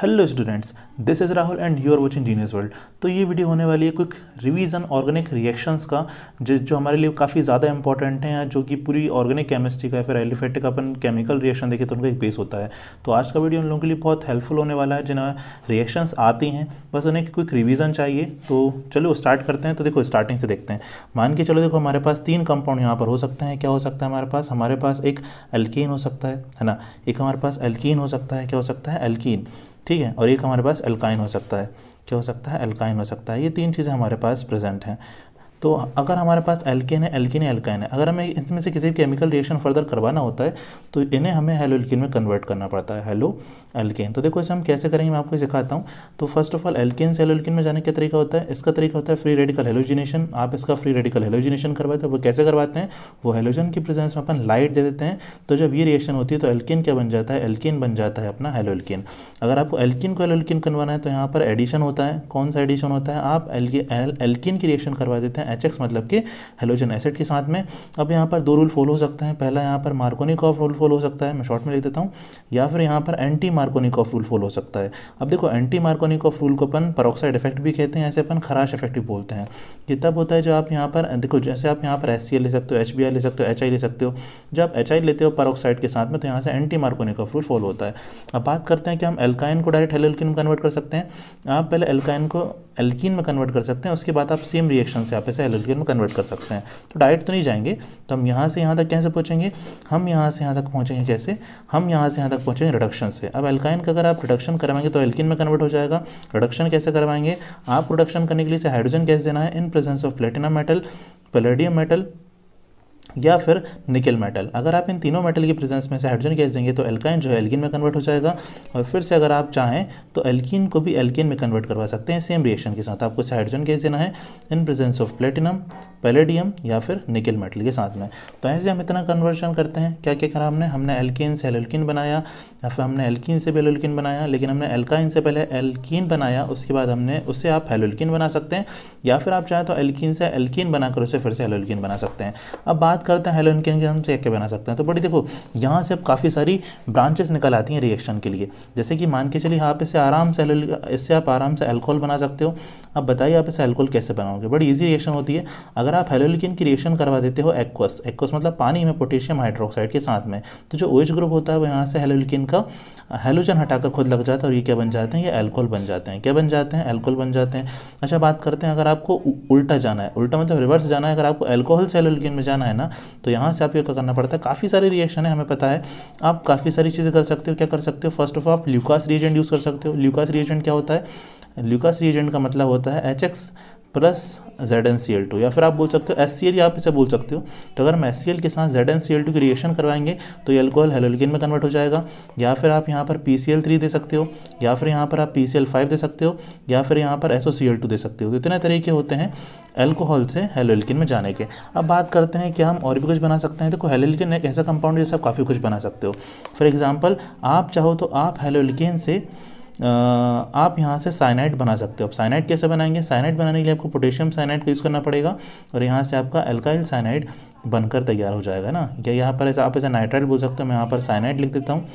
Hello students, this is Rahul and you are watching genius world. तो ये video होने वाली है क्विक रिवीजन ऑर्गेनिक रिएक्शंस का, जो हमारे लिए काफ़ी ज़्यादा इंपॉर्टेंट हैं, जो कि पूरी ऑर्गेनिक केमिस्ट्री का या फिर एलिफेटिक अपन केमिकल रिएक्शन देखें तो उनका एक बेस होता है। तो आज का वीडियो उन लोगों के लिए बहुत हेल्पफुल होने वाला है जिन्हें रिएक्शंस आती हैं, बस उन्हें क्विक रिवीजन चाहिए। तो चलो स्टार्ट करते हैं। तो देखो स्टार्टिंग से देखते हैं। मान के चलो, देखो हमारे पास 3 कंपाउंड यहाँ पर हो सकते हैं। क्या हो सकता है हमारे पास एक एल्कीन हो सकता है ना, एक हमारे पास एल्कीन हो सकता है। क्या हो सकता है? एल्कीन, ठीक है। और एक हमारे पास एल्काइन हो सकता है। क्या हो सकता है? एल्काइन हो सकता है। ये 3 चीज़ें हमारे पास प्रेजेंट हैं। तो अगर हमारे पास एल्केन है, एल्कीन है, एल्काइन है, अगर हमें इसमें से किसी भी केमिकल रिएक्शन फर्दर करवाना होता है तो इन्हें हमें हेलो एल्कीन में कन्वर्ट करना पड़ता है, हेलो एल्केन। तो देखो इसे हम कैसे करेंगे, मैं आपको सिखाता हूँ। तो फर्स्ट ऑफ ऑल एल्केन से हेलो एल्कीन में जाने का तरीका होता है, इसका तरीका होता है फ्री रेडिकल हेलोजिनेशन। आप इसका फ्री रेडिकल हेलोजिनेशन करवाते हैं। वो कैसे करवाते हैं? वो हेलोजन की प्रेजेंस में अपन लाइट दे देते हैं। तो जब ये रिएक्शन होती है तो एल्केन क्या बन जाता है? एल्केन बन जाता है अपना हेलो एल्केन। अगर आपको एल्कीन को हेलो एल्कीन करवाना है तो यहाँ पर एडिशन होता है। कौन सा एडिशन होता है? आप एल्कीन की रिएक्शन करवा देते हैं HX मतलब कि हेलोजन एसिड के साथ में। अब यहाँ पर 2 रूल फॉलो हो सकते हैं। पहला यहाँ पर मार्कोनिकॉफ रूल फॉलो हो सकता है, मैं शॉर्ट में लिख देता हूँ, या फिर यहाँ पर एंटी मार्कोनिकॉफ रूल फॉलो हो सकता है। अब देखो एंटी मार्कोनिकॉफ रूल को अपन पेरोक्साइड इफेक्ट भी कहते हैं, ऐसे अपन खराश इफेक्ट भी बोलते हैं। ये तब होता है जब आप यहाँ पर देखो, जैसे आप यहाँ पर HCl ले सकते हो, HBr ले सकते हो, HI ले सकते हो। जब HI लेते हो पेरोक्साइड के साथ में तो यहाँ से एंटी मार्कोनिकॉफ रूल फॉलो होता है। अब बात करते हैं कि हम एल्काइन को डायरेक्ट हेलो एल्कीन में कन्वर्ट कर सकते हैं। आप पहले एल्काइन को एल्कीन में कन्वर्ट कर सकते हैं, उसके बाद आप सेम रिएक्शन से आप इसे हेलो एल्कीन में कन्वर्ट कर सकते हैं। तो डायरेक्ट तो नहीं जाएंगे, तो हम यहाँ से यहाँ तक कैसे पहुँचेंगे? हम यहाँ से यहाँ तक पहुँचेंगे कैसे? हम यहाँ से यहाँ तक पहुँचेंगे रिडक्शन से। अब एल्काइन का अगर आप रिडक्शन करवाएंगे तो एल्कीन में कन्वर्ट हो जाएगा। रिडक्शन कैसे करवाएंगे? आप रिडक्शन करने के लिए हाइड्रोजन गैस देना है in presence of platinum metal, palladium metal या फिर निकल मेटल। अगर आप इन तीनों मेटल की प्रेजेंस में से हाइड्रोजन गैस देंगे तो एल्काइन जो है एल्कीन में कन्वर्ट हो जाएगा। और फिर से अगर आप चाहें तो एल्कीन को भी एल्कीन में कन्वर्ट करवा सकते हैं सेम रिएक्शन के साथ। आपको हाइड्रोजन गैस देना है in presence of platinum, palladium या फिर निकल मेटल के साथ में। तो ऐसे हम इतना कन्वर्शन करते हैं। क्या क्या करा हमने एल्कीन से हेलो एल्कीन बनाया, या फिर हमने एल्कीन से हेलो एल्कीन बनाया, लेकिन हमने एल्काइन से पहले एल्कीन बनाया, उसके बाद हमने उससे आप हेलो एल्कीन बना सकते हैं, या फिर आप चाहें तो एल्कीन से एल्कीन बनाकर उसे फिर से हेलो एल्कीन बना सकते हैं। अब बात करते हैं हेलो एल्कीन की हम से क्या बना सकते हैं। तो बड़ी देखो यहाँ से अब काफ़ी सारी ब्रांचेस निकल आती हैं रिएक्शन के लिए। जैसे कि मान के चलिए आप इससे आप आराम से अल्कोहल बना सकते हो। अब बताइए आप इसे अल्कोहल कैसे बनाओगे? बड़ी ईजी रिएक्शन होती है। अगर आप हेलो एल्कीन की रिएक्शन करवा देते हो एक्वस मतलब पानी में पोटेशियम हाइड्रोक्साइड के साथ में, तो जो OH ग्रुप होता है वो यहाँ से हेलो एल्कीन का हेलोजन हटाकर खुद लग जाता है और ये क्या बन जाते हैं? ये अल्कोहल बन जाते हैं। क्या बन जाते हैं? अल्कोहल बन जाते हैं। अच्छा, बात करते हैं अगर आपको उल्टा जाना है, उल्टा मतलब रिवर्स जाना है, अगर आपको अल्कोहल से हेलो एल्कीन में जाना है ना, तो यहाँ से आपको क्या करना पड़ता है? काफ़ी सारी रिएक्शन है, हमें पता है। आप काफ़ी सारी चीज़ें कर सकते हो। क्या कर सकते हो? फर्स्ट ऑफ ऑल आप ल्यूकास रिएजेंट यूज़ कर सकते हो। ल्यूकास रिएजेंट क्या होता है? ल्यूकास रिएजेंट का मतलब होता है HX प्लस ZnCl2, या फिर आप बोल सकते हो HCl, आप इसे बोल सकते हो। तो अगर हम HCl के साथ ZnCl2 की रिएक्शन करवाएंगे तो ये अल्कोहल हेलो एल्कीन में कन्वर्ट हो जाएगा। या फिर आप यहाँ पर PCl3 दे सकते हो, या फिर यहाँ पर आप PCl5 दे सकते हो, या फिर यहाँ पर SOCl2 दे सकते हो। तो इतने तरीके होते हैं अल्कोहल से हेलो एल्कीन में जाने के। अब बात करते हैं कि हम और भी कुछ बना सकते हैं। देखो हेलो एल्कीन एक ऐसा कंपाउंड है जिससे आप काफ़ी कुछ बना सकते हो। फॉर एग्जाम्पल आप चाहो तो आप हेलो एल्कीन से आप यहाँ से साइनाइड बना सकते हो। अब साइनाइड कैसे बनाएंगे? साइनाइड बनाने के लिए आपको पोटेशियम साइनाइड का यूज़ करना पड़ेगा और यहाँ से आपका अल्काइल साइनाइड बनकर तैयार हो जाएगा ना। या यहाँ पर आप ऐसा नाइट्राइड बोल सकते हो, मैं यहाँ पर साइनाइड लिख देता हूँ।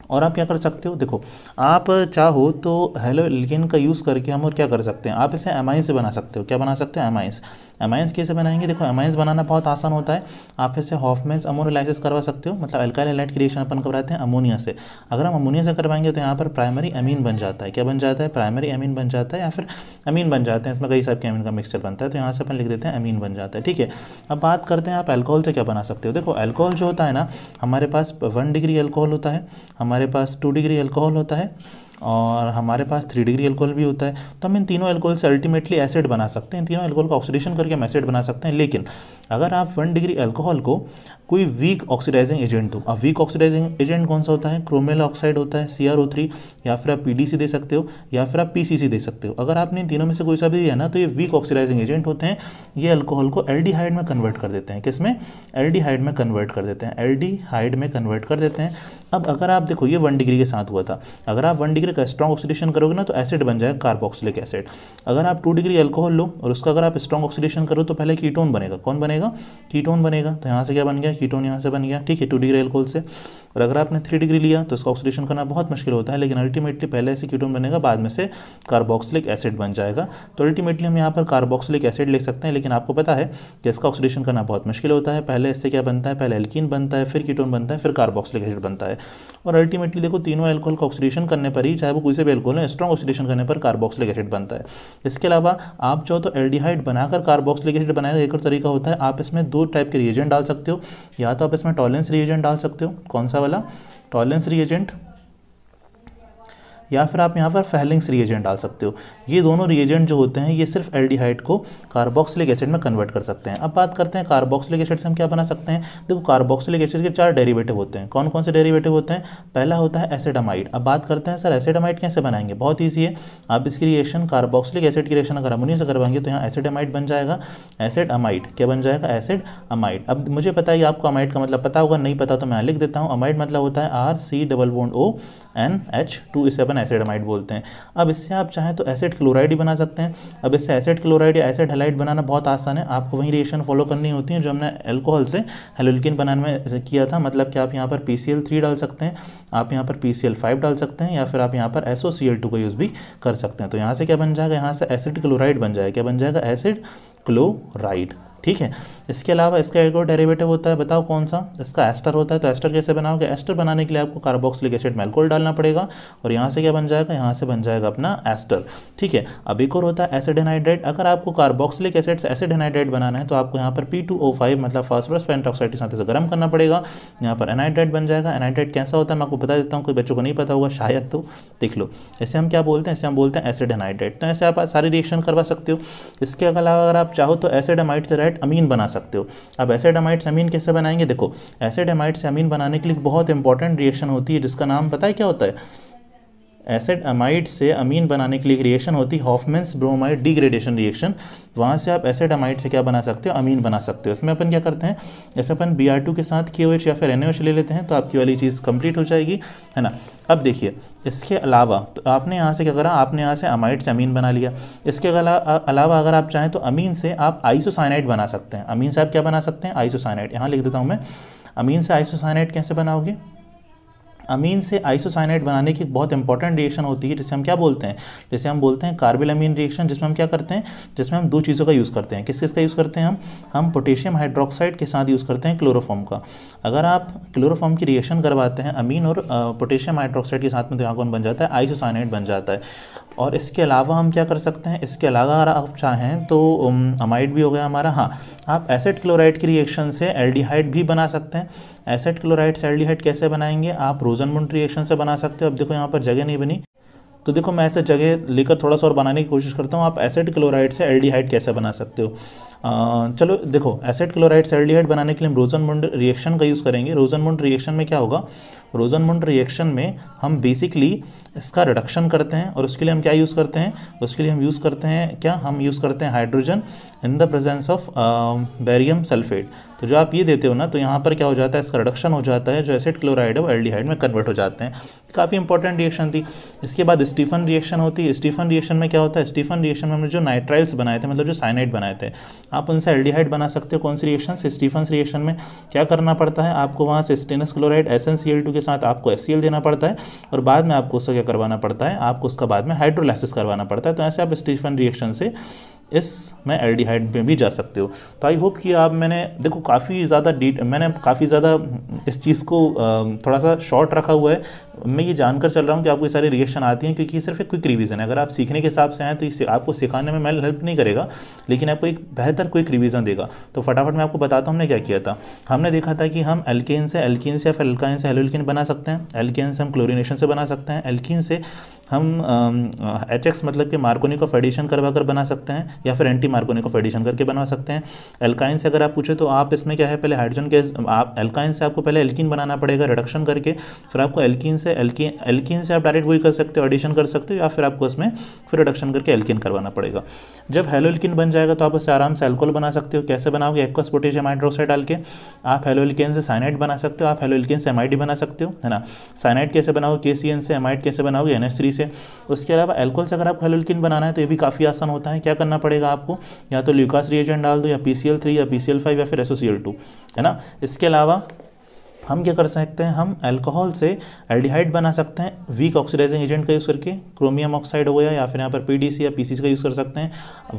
और आप क्या कर सकते हो? देखो आप चाहो तो हेलो एल्कीन का यूज़ करके हम और क्या कर सकते हैं? आप इसे एमाइन से बना सकते हो। क्या बना सकते हो? एमाइंस। एमाइंस कैसे बनाएंगे? देखो एमाइंस बनाना बहुत आसान होता है। आप इसे हॉफमैन्स अमोनोलाइसिस करवा सकते हो, मतलब अल्काइल हैलाइड की रिएक्शन अपन करवाते हैं अमोनिया से। अगर हम अमोनिया से करवाएंगे तो यहाँ पर प्राइमरी अमीन बन जाता है। क्या बन जाता है? प्राइमरी अमीन बन जाता है, या फिर अमीन बन जाते हैं। इसमें कई सारे अमीन का मिक्सचर बनता है, तो यहाँ से अपन लिख देते हैं अमीन बन जाता है, ठीक है। अब बात करते हैं आप अल्कोहल से क्या बना सकते हो। देखो अल्कोहल जो होता है ना, हमारे पास 1 डिग्री अल्कोहल होता है, हमारे पास 2 डिग्री अल्कोहल होता है, और हमारे पास 3 डिग्री अल्कोहल भी होता है। तो हम इन तीनों अल्कोहल से अल्टीमेटली एसिड बना सकते हैं। इन तीनों अल्कोहल का ऑक्सीडेशन करके हम एसिड बना सकते हैं। लेकिन अगर आप 1 डिग्री अल्कोहल को कोई वीक ऑक्सीडाइजिंग एजेंट दो, अब वीक ऑक्सीडाइजिंग एजेंट कौन सा होता है? क्रोमेल ऑक्साइड होता है, CrO3, या फिर आप PDC दे सकते हो, या फिर आप PCC दे सकते हो। अगर आपने इन तीनों में से कोई सा भी दिया ना, तो ये वीक ऑक्सीडाइजिंग एजेंट होते हैं। ये अल्कोहल को एल्डिहाइड में कन्वर्ट कर देते हैं। किसमें? एल्डिहाइड में कन्वर्ट कर देते हैं। एल्डिहाइड में कन्वर्ट कर देते हैं। अब अगर आप देखो ये 1 डिग्री के साथ हुआ था, अगर आप 1 डिग्री कार्बोक्सिलिक का स्ट्रॉन्ग ऑक्सीडेशन करोगे ना तो एसिड बन जाएगा कार्बोक्सिलिक एसिड। अगर आप 2 डिग्री अल्कोहल लो और उसका अगर आप स्ट्रॉन्ग ऑक्सीडेशन करो तो पहले कीटोन बनेगा। कौन बनेगा? कीटोन बनेगा। तो यहाँ से क्या बन गया? कीटोन यहाँ से बन गया, ठीक है, 2 डिग्री अल्कोहल से। और अगर आपने 3 डिग्री लिया तो इसका ऑक्सीडेशन करना बहुत मुश्किल होता है, लेकिन अल्टीमेटली पहले से कीटोन बनेगा, बाद में से कार्बोक्सिलिक एसिड बन जाएगा। तो अल्टीमेटली हम यहाँ पर कार्बोक्सिलिक एसिड लिख सकते हैं, लेकिन आपको पता है कि इसका ऑक्सीडेशन करना बहुत मुश्किल होता है। पहले इससे क्या बनता है? पहले एल्कीन बनता है, फिर कीटोन बनता है, फिर कार्बोक्सिलिक एसिड बनता है। और अल्टीमेटली देखो तीनों अल्कोहल का ऑक्सीडेशन करने पर ही, चाहे वो कोई से भी अल्कोहल है, स्ट्रॉन्ग ऑक्सीडेशन करने पर कार्बोक्सिलिक एसिड बनता है। इसके अलावा आप चाहो तो एल्डिहाइड बनाकर कार्बोक्सिलिक एसिड बनाने का एक और तरीका होता है, आप इसमें 2 टाइप के रिएजेंट डाल सकते हो। या तो आप इसमें टॉलरेंस रिएजेंट डाल सकते हो। कौन सा वाला? Tolerance reagent. या फिर आप यहाँ पर फेहलिंग्स रिएजेंट डाल सकते हो। ये दोनों रिएजेंट जो होते हैं ये सिर्फ एल्डिहाइड को कार्बोक्सिलिक एसिड में कन्वर्ट कर सकते हैं। अब बात करते हैं कार्बोक्सिलिक एसिड से हम क्या बना सकते हैं। देखो कार्बोक्सिलिक एसिड के 4 डेरिवेटिव होते हैं। कौन कौन से डेरिवेटिव होते हैं? पहला होता है एसिडामाइड। अब बात करते हैं सर एसिडामाइड कैसे बनाएंगे। बहुत ईजी है, आप इसकी रिएक्शन कार्बोक्सिलिक एसिड की रिएक्शन अगर अमोनिया से करवाएंगे तो यहाँ एसिडामाइड बन जाएगा। एसिड अमाइड क्या बन जाएगा? Acid amide. अब मुझे पता है आपको अमाइड का मतलब पता होगा, नहीं पता तो मैं लिख देता हूँ। अमाइड मतलब होता है RC≡ONH2 इसे अपन एसिडामाइड बोलते हैं। अब इससे आप चाहें तो एसिड क्लोराइड ही बना सकते हैं। अब इससे एसिड क्लोराइड या एसिड हैलाइड बनाना बहुत आसान है, आपको वही रिएक्शन फॉलो करनी होती है जो हमने अल्कोहल से हेलोल्किन बनाने में किया था। मतलब कि आप यहाँ पर PCl3 डाल सकते हैं, आप यहाँ पर PCl5 डाल सकते हैं, या फिर आप यहाँ पर SOCl2 का यूज़ भी कर सकते हैं। तो यहाँ से क्या बन जाएगा? यहाँ से एसिड क्लोराइड बन जाएगा। क्या बन जाएगा? एसिड क्लोराइड, ठीक है। इसके अलावा इसका एक और डेरिवेटिव होता है, बताओ कौन सा? इसका एस्टर होता है। तो एस्टर कैसे बनाओगे? एस्टर बनाने के लिए आपको कार्बोक्सिलिक एसिड में अल्कोहल डालना पड़ेगा और यहाँ से क्या बन जाएगा? यहाँ से बन जाएगा अपना एस्टर, ठीक है। अब एक और होता है एसिड एनहाइड्राइड। अगर आपको कार्बोक्सिलिक एसिड से एसिड एनहाइड्राइड बनाना है तो आपको यहाँ पर P2O5 मतलब फास्फोरस पेंटॉक्साइड के साथ इसे गर्म करना पड़ेगा, यहाँ पर एनहाइड्राइड बन जाएगा। एनहाइड्राइड कैसा होता है मैं आपको बता देता हूँ, कोई बच्चों को नहीं पता होगा शायद, तो देख लो। इसे हम क्या बोलते हैं? इसे हम बोलते हैं एसिड एनहाइड्राइड। तो ऐसे आप सारी रिएक्शन करवा सकते हो। इसके अलावा अगर आप चाहो तो एसिड अमाइड से अमीन बना सकते हो। अब एसिड अमाइड से अमीन कैसे बनाएंगे? देखो एसिड अमाइड से अमीन बनाने के लिए बहुत इंपॉर्टेंट रिएक्शन होती है जिसका नाम पता है क्या होता है? एसिड अमाइड से अमीन बनाने के लिए एक रिएक्शन होती है हॉफमैन्स ब्रोमाइड डिग्रेडेशन रिएक्शन। वहाँ से आप एसिड अमाइड से क्या बना सकते हो? अमीन बना सकते हो। इसमें अपन क्या करते हैं, जैसे अपन Br2 के साथ KOH या फिर NaOH ले लेते हैं तो आपकी वाली चीज़ कंप्लीट हो जाएगी, है ना। अब देखिए इसके अलावा तो आपने यहाँ से क्या करा, आपने यहाँ से अमाइड से अमीन बना लिया। इसके अलावा अगर आप चाहें तो अमीन से आप आइसोसाइनाइड बना सकते हैं। अमीन से आप क्या बना सकते हैं? आइसोसाइनाइड। यहाँ लिख देता हूँ मैं, अमीन से आइसोसाइनाइड कैसे बनाओगे? अमीन से आइसोसाइनाइड बनाने की एक बहुत इंपॉर्टेंट रिएक्शन होती है जिसे हम क्या बोलते हैं? जैसे हम बोलते हैं कार्बिल अमीन रिएक्शन, जिसमें हम क्या करते हैं? जिसमें हम 2 चीज़ों का यूज़ करते हैं। किस किस का यूज़ करते हैं हम पोटेशियम हाइड्रोक्साइड के साथ यूज़ करते हैं क्लोरोफॉर्म का। अगर आप क्लोरोफॉर्म की रिएक्शन करवाते हैं अमीन और पोटेशियम हाइड्रोक्साइड के साथ में तो यहाँ कौन बन जाता है? आइसोसाइनाइड बन जाता है। और इसके अलावा हम क्या कर सकते हैं? इसके अलावा अगर आप चाहें तो अमाइड भी हो गया हमारा। हाँ, आप एसिड क्लोराइड की रिएक्शन से एल्डिहाइड भी बना सकते हैं। एसिड क्लोराइड से एल्डिहाइड कैसे बनाएंगे? आप रोजनमुंड रिएक्शन से बना सकते हो। अब देखो यहाँ पर जगह नहीं बनी तो देखो मैं ऐसे जगह लेकर थोड़ा सा और बनाने की कोशिश करता हूँ। आप एसिड क्लोराइड से एल्डिहाइड कैसे बना सकते हो? चलो देखो, एसिड क्लोराइड से एल्डिहाइड बनाने के लिए हम रोजनमुंड रिएक्शन का यूज़ करेंगे। रोजनमुंड रिएक्शन में क्या होगा? रोजनमुंड रिएक्शन में हम बेसिकली इसका रिडक्शन करते हैं और उसके लिए हम क्या यूज़ करते हैं? उसके लिए हम यूज़ करते हैं क्या? हम यूज़ करते हैं hydrogen in the presence of barium sulphate. तो जो आप ये देते हो ना तो यहाँ पर क्या हो जाता है? इसका रिडक्शन हो जाता है, जो एसिड क्लोराइड है वो एल्डिहाइड में कन्वर्ट हो जाते हैं। काफ़ी इंपॉर्टेंट रिएक्शन थी। इसके बाद स्टीफन रिएक्शन होती है। स्टीफन रिएक्शन में क्या होता है? स्टीफन रिएक्शन में हमने जो नाइट्राइल्स बनाए थे, मतलब जो साइनाइड बनाए थे, आप उनसे एल्डिहाइड बना सकते हो। कौन सी रिएक्शन से? स्टीफन रिएक्शन में क्या करना पड़ता है आपको? वहाँ से स्टेनस क्लोराइड SnCl2 के साथ आपको HCl देना पड़ता है और बाद में आपको उसका क्या करवाना पड़ता है? आपको उसका बाद में हाइड्रोलाइसिस करवाना पड़ता है। तो ऐसे आप स्टीफन रिएक्शन से इसमें एल्डिहाइड में भी जा सकते हो। तो आई होप कि आप मैंने देखो काफ़ी ज़्यादा इस चीज़ को थोड़ा सा शॉर्ट रखा हुआ है। मैं ये जानकर चल रहा हूँ कि आपको ये सारी रिएक्शन आती हैं क्योंकि ये सिर्फ एक क्विक रिवीजन है। अगर आप सीखने के हिसाब से आएँ तो इसे आपको सिखाने में मैं हेल्प नहीं करेगा, लेकिन आपको एक बेहतर क्विक रिवीजन देगा। तो फटाफट मैं आपको बताता हूँ हमने क्या किया था। हमने देखा था कि हम एल्केन से या फिर एल्काइन से हेलोल्किन बना सकते हैं। एल्केन से हम क्लोरीनेशन से बना सकते हैं। एल्कीन से हम HX मतलब कि मार्कोनी को एडिशन करवा कर बना सकते हैं। या फिर एंटी मार्कोनिकोव एडिशन करके बना सकते हैं। एल्काइन से अगर आप पूछे तो आप इसमें क्या है, पहले हाइड्रोजन के आप एल्काइन से आपको पहले एल्कीन बनाना पड़ेगा रिडक्शन करके, फिर आपको एल्कीन से आप डायरेक्ट वही कर सकते हो, एडिशन कर सकते हो, या फिर आपको उसमें फिर रिडक्शन करके एल्कीन करवाना पड़ेगा। जब हेलोएल्कीन बन जाएगा तो आप उससे आराम से अल्कोहल बना सकते हो। कैसे बनाओगे, एक्वस पोटेशियम हाइड्रोक्साइड डाल के आप हेलोएल्केन से साइनाइड बना सकते हो, आप हेलोएल्केन से एमाइड बना सकते हो, है ना। साइनाइड कैसे बनाओगे, KCN से, एमाइड कैसे बनाओगे, NH3 से। उसके अलावा अल्कोहल से अगर आपको हेलोएल्केन बनाना है तो ये भी काफ़ी आसान होता है। क्या करना पड़ेगा आपको, या तो ल्यूकास रिएजेंट डाल दो, या PCl3 या PCl5 या फिर SOCl2, है ना। इसके अलावा हम क्या कर सकते हैं, हम अल्कोहल से एल्डिहाइड बना सकते हैं वीक ऑक्सीडाइजिंग एजेंट का यूज़ करके, क्रोमियम ऑक्साइड हो गया, या फिर यहाँ पर PDC या PCC का यूज़ कर सकते हैं।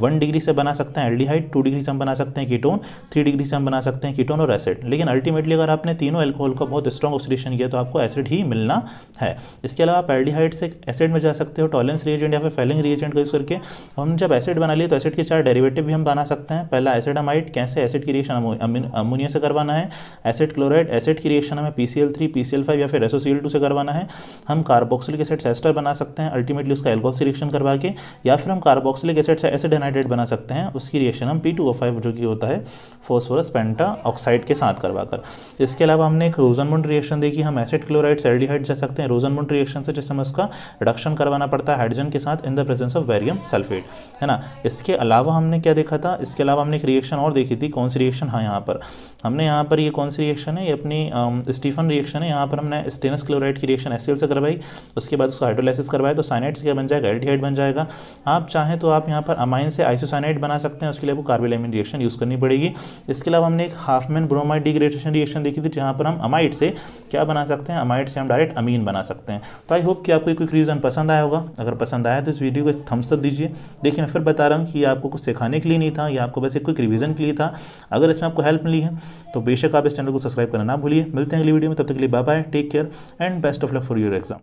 1 डिग्री से बना सकते हैं एल्डिहाइड, 2 डिग्री से हम बना सकते हैं कीटोन, 3 डिग्री से हम बना सकते हैं कीटोन और एसिड। लेकिन अल्टीमेटली अगर आपने तीनों अल्कोहल का बहुत स्ट्रॉन्ग ऑक्सीडेशन किया तो आपको एसिड ही मिलना है। इसके अलावा आप एल्डिहाइड से एसिड में जा सकते हो टॉलेंस रिएजेंट या फिर फेलिंग रिएजेंट का यूज़ करके। हम जब एसिड बना लिए तो एसिड के 4 डेरिवेटिव भी हम बना सकते हैं। पहला एसिडामाइड, कैसे एसिड की रिएक्शन अमोनिया से करवाना है। एसिड क्लोराइड, एसिड की रिएक्शन हमें PCl3 PCl5 या फिर SOCl2 से करवाना है। हम कार्बोक्सिलिक एसिड से एस्टर बना सकते हैं अल्टीमेटली उसका अल्कोहल से रिएक्शन करवा के, या फिर हम कार्बोक्सिलिक एसिड से एसिड एनाइड्रेट बना सकते हैं, उसकी रिएक्शन हम P2O5 जो कि होता है फॉस्फोरस पेंटा ऑक्साइड के साथ करवाकर। इसके अलावा हमने एक रोजनमुंड रिएक्शन देखी, हम एसिड क्लोराइड से एल्डिहाइड जा सकते हैं रोजनमुंड रिएक्शन से, जिसमें उसका रिडक्शन करवाना पड़ता है हाइड्रोजन के साथ in the presence of barium sulphate, है ना। इसके अलावा हमने क्या देखा था, इसके अलावा हमने एक रिएक्शन और देखी थी, कौन सी रिएक्शन, हाँ यहाँ पर हमने यहाँ पर ये कौन सी रिएक्शन है, ये अपनी स्टीफन रिएक्शन है। यहाँ पर हमने स्टेनस क्लोराइड की रिएक्शन HCl से करवाई, उसके बाद उसको हाइड्रोलाइसिस करवाया तो साइनाइड से क्या बन जाएगा, एल्डिहाइड बन जाएगा। आप चाहें तो आप यहाँ पर अमाइन से आइसोसाइनाइड बना सकते हैं, उसके लिए आपको कार्बोलाइमिन रिएक्शन यूज़ करनी पड़ेगी। इसके अलावा हमने एक हाफमैन ब्रोमाइड डिग्रेडेशन रिएक्शन देखी थी, जहाँ पर हम अमाइड से क्या बना सकते हैं, अमाइड से हम डायरेक्ट अमीन बना सकते हैं। तो आई होप कि आपको एक क्विक रिवीजन पसंद आया होगा। अगर पसंद आया तो इस वीडियो को एक थम्स अप दीजिए। देखिए मैं फिर बता रहा हूँ कि आपको कुछ सिखाने के लिए नहीं था, या आपको बस एक क्विक रिवीजन के लिए था। अगर इसमें आपको हेल्प मिली है तो बेशक आप इस चैनल को सब्सक्राइब करना ना भूलिए। मिलते हैं अगली वीडियो में, तब तक के लिए bye bye, take care and best of luck for your exam.